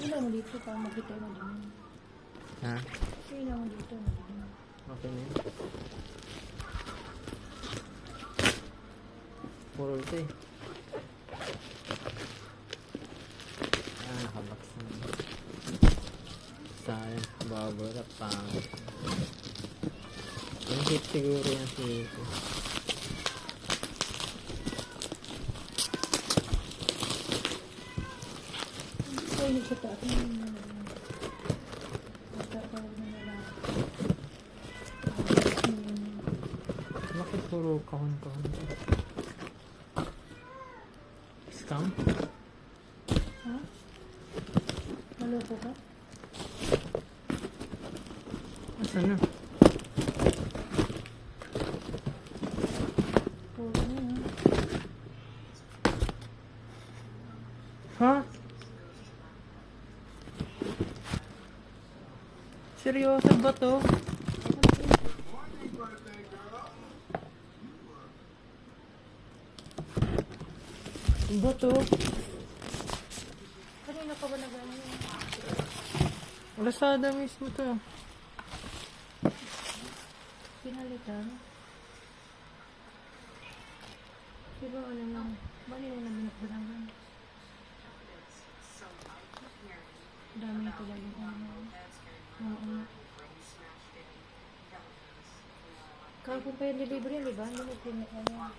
Sila mo dito para makita mo din. Ha? Sila mo dito. Okay na yun. Puro ito eh. Nakabaksan. Sayang. Babara pa. Ang hit siguro yan si ito. Ay, sa taas na yun. Bakit puro kahon-kahon? Scam? Ha? Maloko ka? Asan na? Puro na yun. Ha? Seryoso ba to? Ba to? Kanina ka ba nag-ano? Lazada mismo to. Pinalitan? Diba ano lang? Bali na namin nakbalangan. Dami ko lang yung ano. Oo. Kahapon pa yung delivery, di ba? Hindi mo pinag-ano.